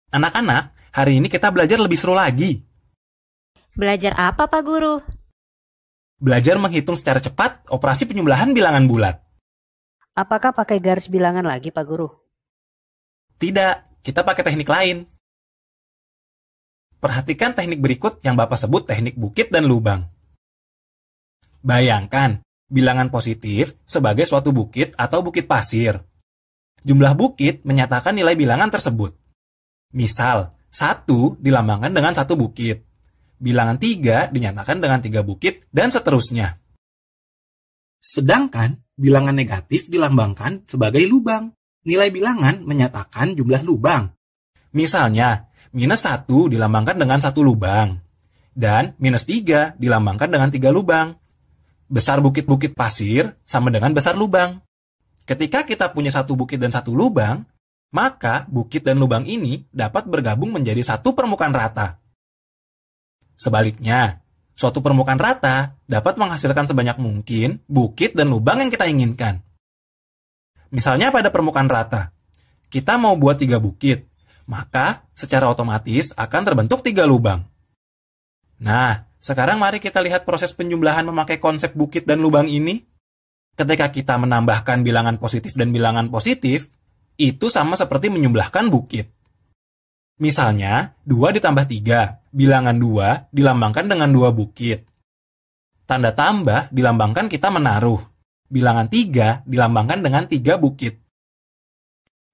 Anak-anak, hari ini kita belajar lebih seru lagi. Belajar apa, Pak Guru? Belajar menghitung secara cepat operasi penyembelahan bilangan bulat. Apakah pakai garis bilangan lagi, Pak Guru? Tidak, kita pakai teknik lain. Perhatikan teknik berikut yang Bapak sebut teknik bukit dan lubang. Bayangkan, bilangan positif sebagai suatu bukit atau bukit pasir. Jumlah bukit menyatakan nilai bilangan tersebut. Misal, 1 dilambangkan dengan 1 bukit. Bilangan 3 dinyatakan dengan 3 bukit, dan seterusnya. Sedangkan, bilangan negatif dilambangkan sebagai lubang. Nilai bilangan menyatakan jumlah lubang. Misalnya, -1 dilambangkan dengan 1 lubang, dan -3 dilambangkan dengan 3 lubang. Besar bukit-bukit pasir sama dengan besar lubang. Ketika kita punya 1 bukit dan 1 lubang, maka bukit dan lubang ini dapat bergabung menjadi satu permukaan rata. Sebaliknya, suatu permukaan rata dapat menghasilkan sebanyak mungkin bukit dan lubang yang kita inginkan. Misalnya pada permukaan rata, kita mau buat 3 bukit, maka secara otomatis akan terbentuk 3 lubang. Nah, sekarang mari kita lihat proses penjumlahan memakai konsep bukit dan lubang ini. Ketika kita menambahkan bilangan positif dan bilangan positif, itu sama seperti menjumlahkan bukit. Misalnya, 2 ditambah 3, bilangan 2 dilambangkan dengan 2 bukit. Tanda tambah dilambangkan kita menaruh. Bilangan 3 dilambangkan dengan 3 bukit.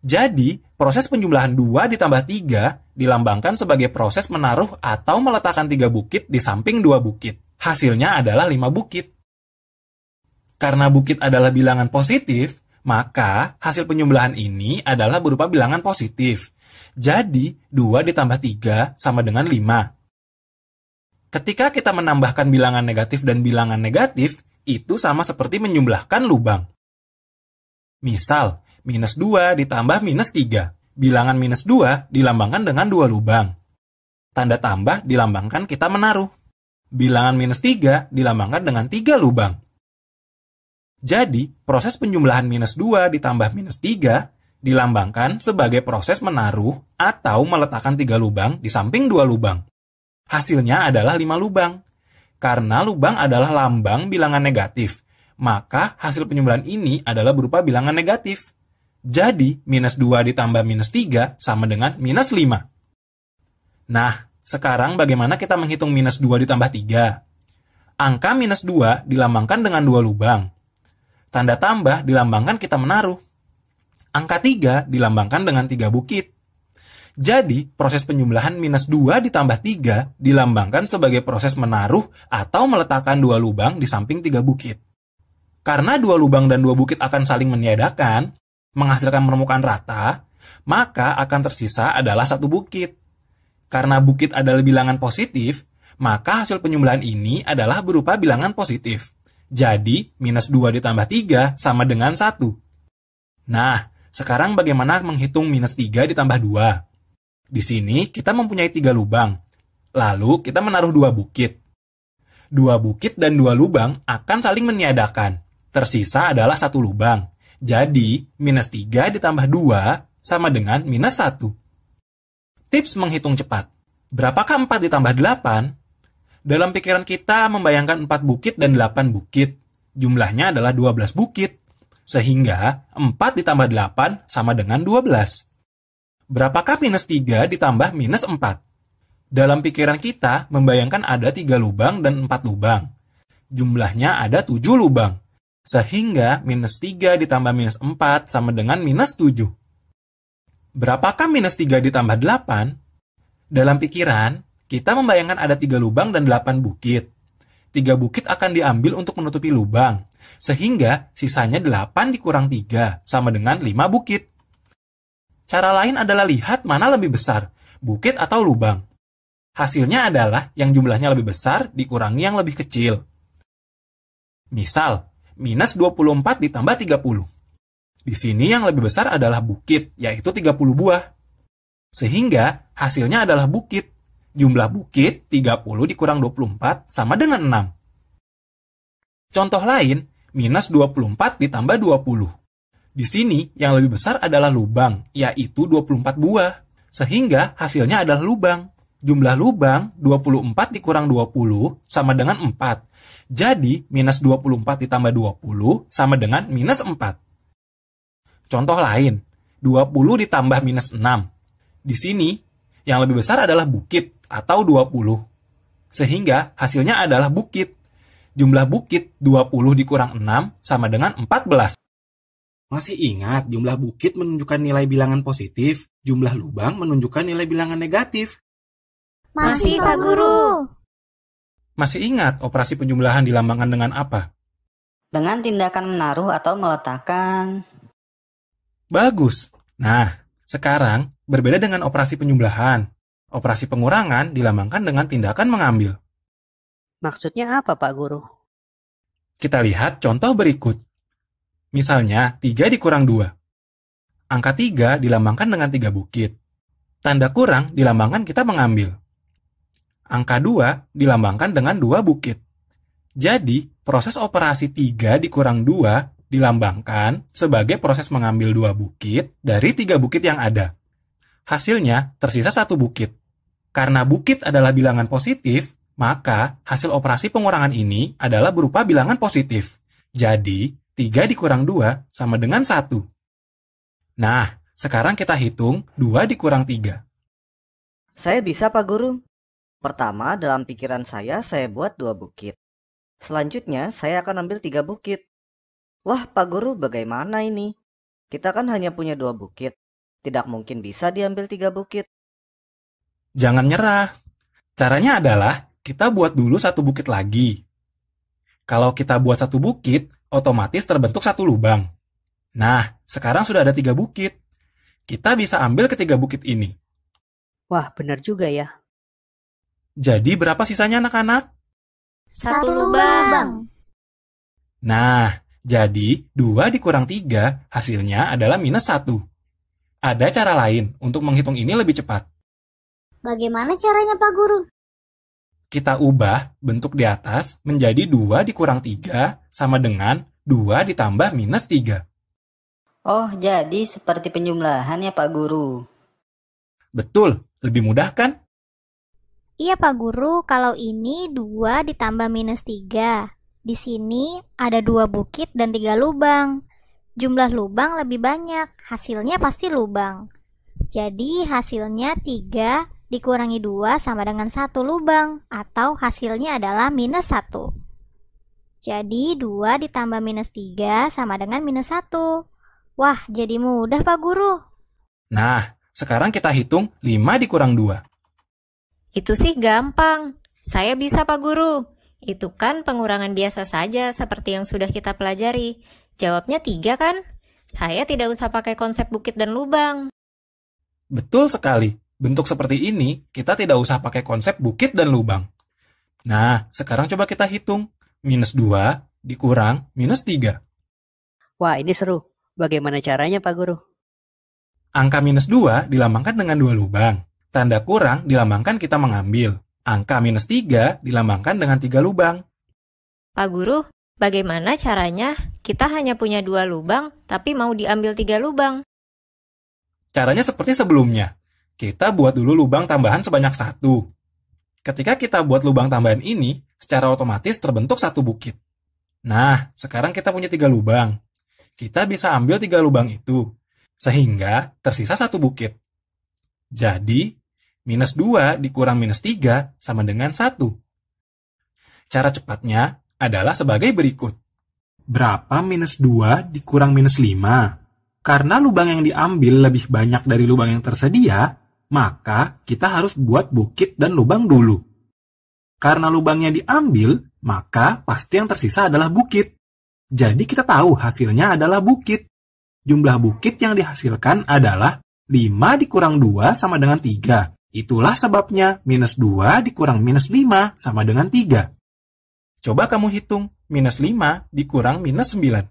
Jadi, proses penjumlahan 2 ditambah 3 dilambangkan sebagai proses menaruh atau meletakkan 3 bukit di samping 2 bukit. Hasilnya adalah 5 bukit. Karena bukit adalah bilangan positif, maka hasil penjumlahan ini adalah berupa bilangan positif. Jadi, 2 ditambah 3 sama dengan 5. Ketika kita menambahkan bilangan negatif dan bilangan negatif, itu sama seperti menjumlahkan lubang. Misal, -2 ditambah -3. Bilangan -2 dilambangkan dengan 2 lubang. Tanda tambah dilambangkan kita menaruh. Bilangan -3 dilambangkan dengan 3 lubang. Jadi, proses penjumlahan -2 ditambah -3 dilambangkan sebagai proses menaruh atau meletakkan 3 lubang di samping 2 lubang. Hasilnya adalah 5 lubang. Karena lubang adalah lambang bilangan negatif, maka hasil penjumlahan ini adalah berupa bilangan negatif. Jadi, -2 ditambah -3 sama dengan -5. Nah, sekarang bagaimana kita menghitung -2 ditambah 3? Angka -2 dilambangkan dengan 2 lubang. Tanda tambah dilambangkan kita menaruh. Angka 3 dilambangkan dengan 3 bukit. Jadi, proses penjumlahan -2 ditambah 3 dilambangkan sebagai proses menaruh atau meletakkan 2 lubang di samping 3 bukit. Karena 2 lubang dan 2 bukit akan saling meniadakan, menghasilkan permukaan rata, maka akan tersisa adalah 1 bukit. Karena bukit adalah bilangan positif, maka hasil penjumlahan ini adalah berupa bilangan positif. Jadi, -2 ditambah 3 sama dengan 1. Nah, sekarang bagaimana menghitung -3 ditambah 2? Di sini kita mempunyai 3 lubang. Lalu kita menaruh 2 bukit. 2 bukit dan 2 lubang akan saling meniadakan. Tersisa adalah 1 lubang. Jadi, -3 ditambah 2 sama dengan -1. Tips menghitung cepat. Berapakah 4 ditambah 8? Dalam pikiran kita membayangkan 4 bukit dan 8 bukit. Jumlahnya adalah 12 bukit. Sehingga 4 ditambah 8 sama dengan 12. Berapakah -3 ditambah -4? Dalam pikiran kita membayangkan ada 3 lubang dan 4 lubang. Jumlahnya ada 7 lubang. Sehingga -3 ditambah -4 sama dengan -7. Berapakah -3 ditambah 8? Dalam pikiran, kita membayangkan ada 3 lubang dan 8 bukit. 3 bukit akan diambil untuk menutupi lubang, sehingga sisanya 8 dikurang 3 sama dengan 5 bukit. Cara lain adalah lihat mana lebih besar, bukit atau lubang. Hasilnya adalah yang jumlahnya lebih besar dikurangi yang lebih kecil. Misal, -24 ditambah 30. Di sini yang lebih besar adalah bukit, yaitu 30 buah. Sehingga hasilnya adalah bukit. Jumlah bukit 30 dikurang 24 sama dengan 6. Contoh lain, -24 ditambah 20. Di sini yang lebih besar adalah lubang, yaitu 24 buah. Sehingga hasilnya adalah lubang. Jumlah lubang 24 dikurang 20 sama dengan 4. Jadi minus 24 ditambah 20 sama dengan minus 4. Contoh lain, 20 ditambah minus 6. Di sini, yang lebih besar adalah bukit atau 20. Sehingga hasilnya adalah bukit. Jumlah bukit 20 dikurang 6 sama dengan 14. Masih ingat jumlah bukit menunjukkan nilai bilangan positif, jumlah lubang menunjukkan nilai bilangan negatif. Masih, Pak Guru. Masih ingat operasi penjumlahan dilambangkan dengan apa? Dengan tindakan menaruh atau meletakkan. Bagus. Nah, sekarang berbeda dengan operasi penjumlahan. Operasi pengurangan dilambangkan dengan tindakan mengambil. Maksudnya apa, Pak Guru? Kita lihat contoh berikut. Misalnya, 3 dikurang 2. Angka 3 dilambangkan dengan 3 bukit. Tanda kurang dilambangkan kita mengambil. Angka 2 dilambangkan dengan 2 bukit. Jadi, proses operasi 3 dikurang 2 dilambangkan sebagai proses mengambil 2 bukit dari 3 bukit yang ada. Hasilnya tersisa 1 bukit. Karena bukit adalah bilangan positif, maka hasil operasi pengurangan ini adalah berupa bilangan positif. Jadi, 3 dikurang 2 sama dengan 1. Nah, sekarang kita hitung 2 dikurang 3. Saya bisa, Pak Guru. Pertama, dalam pikiran saya buat 2 bukit. Selanjutnya, saya akan ambil 3 bukit. Wah, Pak Guru, bagaimana ini? Kita kan hanya punya 2 bukit. Tidak mungkin bisa diambil 3 bukit. Jangan nyerah. Caranya adalah kita buat dulu 1 bukit lagi. Kalau kita buat 1 bukit, otomatis terbentuk 1 lubang. Nah, sekarang sudah ada 3 bukit. Kita bisa ambil ketiga bukit ini. Wah, benar juga ya. Jadi berapa sisanya anak-anak? 1 lubang. Nah, jadi 2 dikurang 3 hasilnya adalah minus 1. Ada cara lain untuk menghitung ini lebih cepat. Bagaimana caranya, Pak Guru? Kita ubah bentuk di atas menjadi 2 dikurang 3 sama dengan 2 ditambah minus 3. Oh, jadi seperti penjumlahan ya, Pak Guru. Betul, lebih mudah kan? Iya, Pak Guru, kalau ini 2 ditambah minus 3. Di sini ada 2 bukit dan 3 lubang. Jumlah lubang lebih banyak, hasilnya pasti lubang. Jadi hasilnya 3 dikurangi 2 sama dengan 1 lubang, atau hasilnya adalah minus 1. Jadi 2 ditambah minus 3 sama dengan minus 1. Wah, jadi mudah, Pak Guru. Nah, sekarang kita hitung 5 dikurang 2. Itu sih gampang. Saya bisa, Pak Guru. Itu kan pengurangan biasa saja seperti yang sudah kita pelajari. Jawabnya 3 kan? Saya tidak usah pakai konsep bukit dan lubang. Betul sekali. Bentuk seperti ini, kita tidak usah pakai konsep bukit dan lubang. Nah, sekarang coba kita hitung. Minus 2 dikurang minus 3. Wah, ini seru. Bagaimana caranya, Pak Guru? Angka minus 2 dilambangkan dengan 2 lubang. Tanda kurang dilambangkan kita mengambil. Angka minus 3 dilambangkan dengan 3 lubang. Pak Guru, bagaimana caranya kita hanya punya 2 lubang, tapi mau diambil 3 lubang? Caranya seperti sebelumnya. Kita buat dulu lubang tambahan sebanyak 1. Ketika kita buat lubang tambahan ini, secara otomatis terbentuk 1 bukit. Nah, sekarang kita punya 3 lubang. Kita bisa ambil 3 lubang itu, sehingga tersisa 1 bukit. Jadi, minus 2 dikurang minus 3 sama dengan 1. Cara cepatnya adalah sebagai berikut. Berapa minus 2 dikurang minus 5? Karena lubang yang diambil lebih banyak dari lubang yang tersedia, maka kita harus buat bukit dan lubang dulu. Karena lubangnya diambil, maka pasti yang tersisa adalah bukit. Jadi kita tahu hasilnya adalah bukit. Jumlah bukit yang dihasilkan adalah 5 dikurang 2 sama dengan 3. Itulah sebabnya minus 2 dikurang minus 5 sama dengan 3. Coba kamu hitung, minus 5 dikurang minus 9.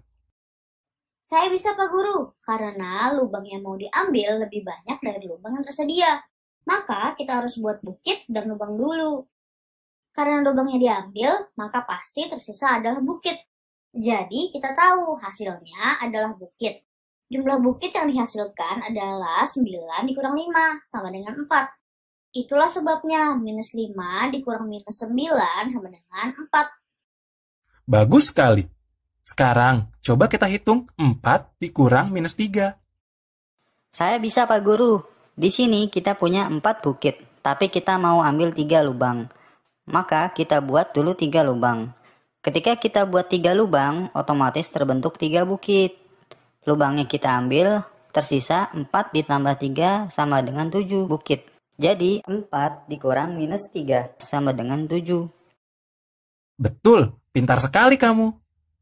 Saya bisa, Pak Guru, karena lubang yang mau diambil lebih banyak dari lubang yang tersedia. Maka kita harus buat bukit dan lubang dulu. Karena lubangnya diambil, maka pasti tersisa adalah bukit. Jadi kita tahu hasilnya adalah bukit. Jumlah bukit yang dihasilkan adalah 9 dikurang 5 sama dengan 4. Itulah sebabnya minus 5 dikurang minus 9 sama dengan 4. Bagus sekali. Sekarang, coba kita hitung 4 dikurang minus 3. Saya bisa Pak Guru. Di sini kita punya 4 bukit, tapi kita mau ambil 3 lubang. Maka kita buat dulu 3 lubang. Ketika kita buat 3 lubang, otomatis terbentuk 3 bukit. Lubangnya kita ambil, tersisa 4 ditambah 3 sama dengan 7 bukit. Jadi 4 dikurang minus 3 sama dengan 7. Betul, pintar sekali kamu.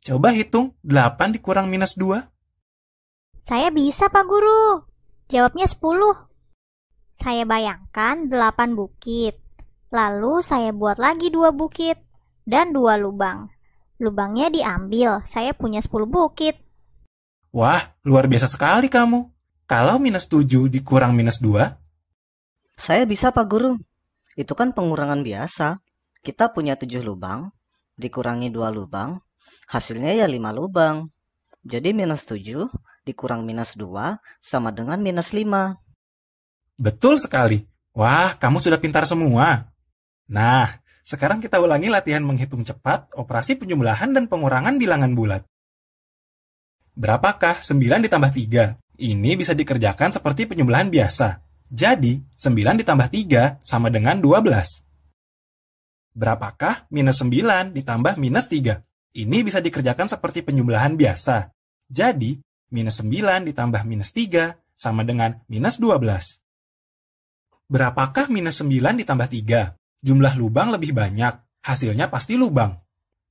Coba hitung 8 dikurang minus 2. Saya bisa Pak Guru. Jawabnya 10. Saya bayangkan 8 bukit. Lalu saya buat lagi 2 bukit dan 2 lubang. Lubangnya diambil, saya punya 10 bukit. Wah, luar biasa sekali kamu. Kalau minus 7 dikurang minus 2, Saya bisa Pak Guru. Itu kan pengurangan biasa. Kita punya 7 lubang, dikurangi 2 lubang, hasilnya ya 5 lubang. Jadi minus 7 dikurang minus 2 sama dengan minus 5. betul sekali. Wah, kamu sudah pintar semua. Nah, sekarang kita ulangi latihan menghitung cepat operasi penjumlahan dan pengurangan bilangan bulat. Berapakah 9 ditambah 3? Ini bisa dikerjakan seperti penjumlahan biasa. Jadi, 9 ditambah 3 sama dengan 12. Berapakah minus 9 ditambah minus 3? Ini bisa dikerjakan seperti penjumlahan biasa. Jadi, minus 9 ditambah minus 3 sama dengan minus 12. Berapakah minus 9 ditambah 3? Jumlah lubang lebih banyak, hasilnya pasti lubang.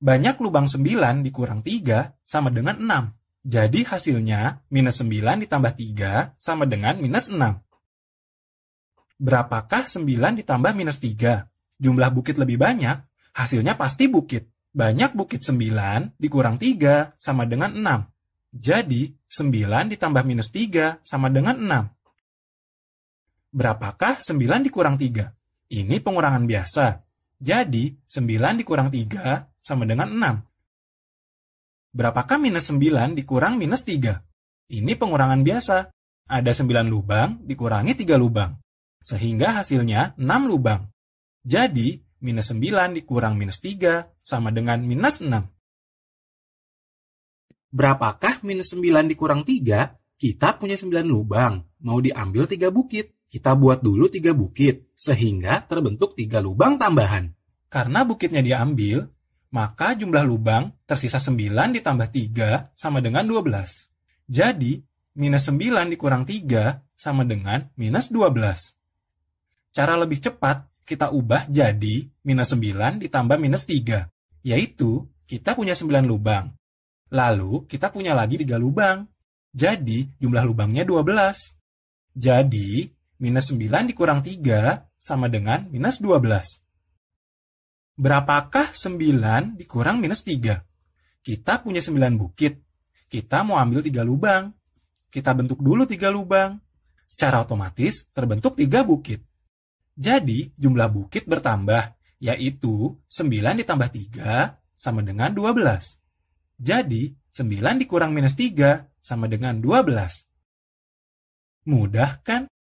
Banyak lubang 9 dikurang 3 sama dengan 6. Jadi hasilnya minus 9 ditambah 3 sama dengan minus 6. Berapakah 9 ditambah minus 3? Jumlah bukit lebih banyak, hasilnya pasti bukit. Banyak bukit 9 dikurang 3 sama dengan 6. Jadi 9 ditambah minus 3 sama dengan 6. Berapakah 9 dikurang 3? Ini pengurangan biasa. Jadi, 9 dikurang 3 sama dengan 6. Berapakah minus 9 dikurang minus 3? Ini pengurangan biasa. Ada 9 lubang dikurangi 3 lubang. Sehingga hasilnya 6 lubang. Jadi, minus 9 dikurang minus 3 sama dengan minus 6. Berapakah minus 9 dikurang 3? Kita punya 9 lubang. Mau diambil 3 bukit. Kita buat dulu 3 bukit, sehingga terbentuk 3 lubang tambahan. Karena bukitnya diambil, maka jumlah lubang tersisa 9 ditambah 3 sama dengan 12. Jadi, minus 9 dikurang 3 sama dengan minus 12. Cara lebih cepat, kita ubah jadi minus 9 ditambah minus 3, yaitu kita punya 9 lubang. Lalu, kita punya lagi 3 lubang. Jadi, jumlah lubangnya 12. Jadi, minus 9 dikurang 3 sama dengan minus 12. Berapakah 9 dikurang minus 3? Kita punya 9 bukit. Kita mau ambil 3 lubang. Kita bentuk dulu 3 lubang. Secara otomatis terbentuk 3 bukit. Jadi jumlah bukit bertambah, yaitu 9 ditambah 3 sama dengan 12. Jadi 9 dikurang minus 3 sama dengan 12. Mudah kan?